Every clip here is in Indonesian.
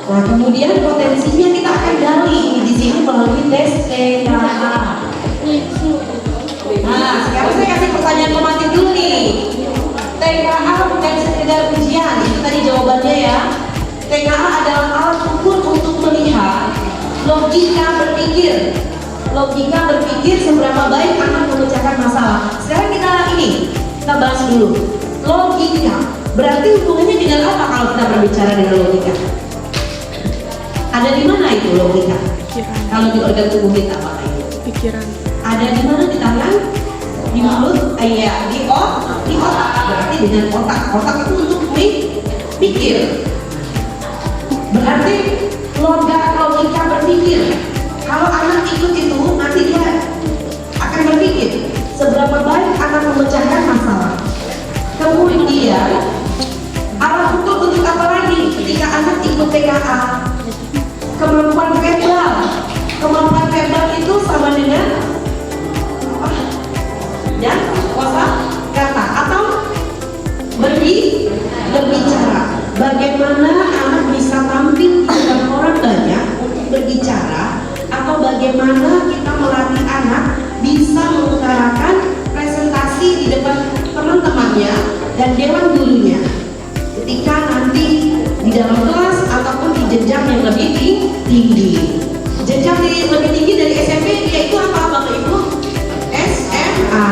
Nah, kemudian potensinya kita akan gali di sini melalui tes TKA. Nah, sekarang saya kasih pertanyaan pematik dulu nih. TKA bukan sekedar ujian, itu tadi jawabannya ya. TKA adalah alat ukur untuk melihat logika berpikir. Logika berpikir seberapa baik anak memecahkan masalah. Sekarang kita bahas dulu. Logika, berarti hubungannya dengan apa kalau kita berbicara dengan logika? Ada di mana itu logika? Pikiran. Kalau di organ tubuh kita apa itu? Pikiran. Ada di mana? Di tangan? Di mulut? Iya, di otak. Berarti dengan otak. Otak itu untuk mikir. Berarti logika berpikir. Kalau anak ikut itu, nanti dia akan berpikir seberapa baik anak memecahkan masalah. Kemudian alat ukur untuk apa lagi ketika anak ikut TKA? Kemampuan verbal. Kemampuan verbal itu sama dengan apa? Ya, kosa kata atau berbicara. Bagaimana anak bisa tampil di depan orang banyak untuk berbicara, atau bagaimana kita melatih anak bisa mengutarakan presentasi di depan teman-temannya dan dewan gurunya ketika nanti di dalam kelas ataupun di jenjang yang lebih tinggi. Jenjang lebih tinggi dari SMP yaitu apa Bapak Ibu? SMA.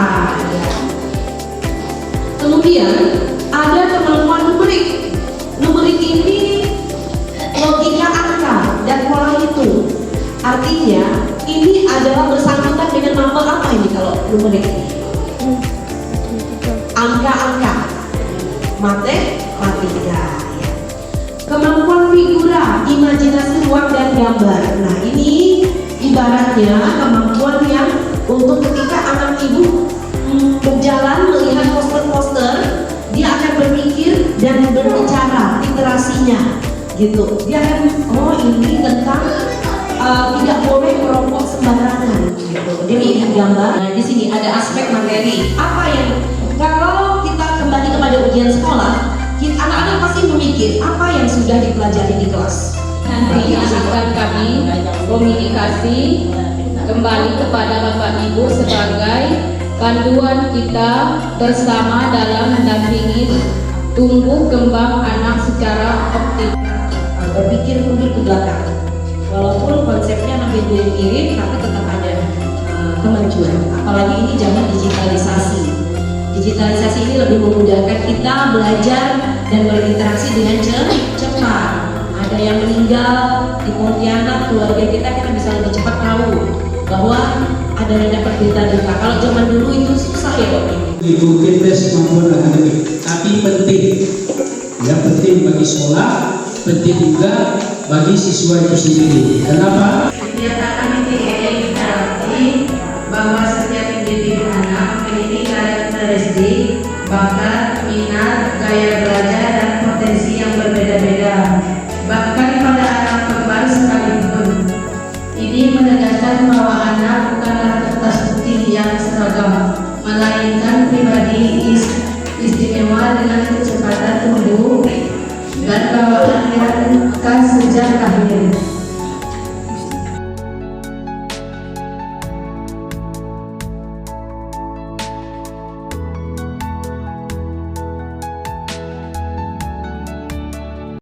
Kemudian ada kemampuan numerik. Numerik ini logika angka dan pola hitung. Artinya ini adalah bersangkutan dengan nama apa ini kalau numerik ini? Angka-angka, matematika. Ya. Kemampuan figura, imajinasi ruang dan gambar. Nah ini ibaratnya kemampuan yang untuk ketika anak ibu berjalan melihat poster-poster, dia akan berpikir dan berbicara literasinya, gitu. Dia akan ini tentang tidak boleh merokok sembarangan, gitu. Jadi ini gambar. Nah di sini ada aspek materi. Apa yang kalau kita kembali kepada ujian sekolah, anak-anak pasti memikir apa yang sudah dipelajari di kelas. Nanti akan kami komunikasi kembali kepada Bapak Ibu sebagai panduan kita bersama dalam mendampingi tumbuh kembang anak secara optimal. Berpikir mundur ke belakang. Walaupun konsepnya hampir mirip, tapi tetap ada kemajuan. Apalagi ini zaman digitalisasi. Digitalisasi ini lebih memudahkan kita belajar dan berinteraksi dengan cepat. Ada yang meninggal di Pontianak, keluarga kita bisa lebih cepat tahu bahwa ada dapat berita duka. Kalau zaman dulu itu susah ya Pak. Itu tes maupun akademik, tapi penting. Ya penting bagi sekolah, penting juga bagi siswa itu sendiri. Kenapa? Kegiatan kami berarti bahwa setiap individu anak memiliki karakteristik, bakat, minat, gaya belajar, dan potensi yang berbeda-beda. Bahkan pada anak kembar sekalipun. Ini menegaskan bahwa anak bukanlah kertas putih yang seragam, melainkan pribadi istimewa dengan kecepatan tumbuh dan bawaan yang sejak lahir.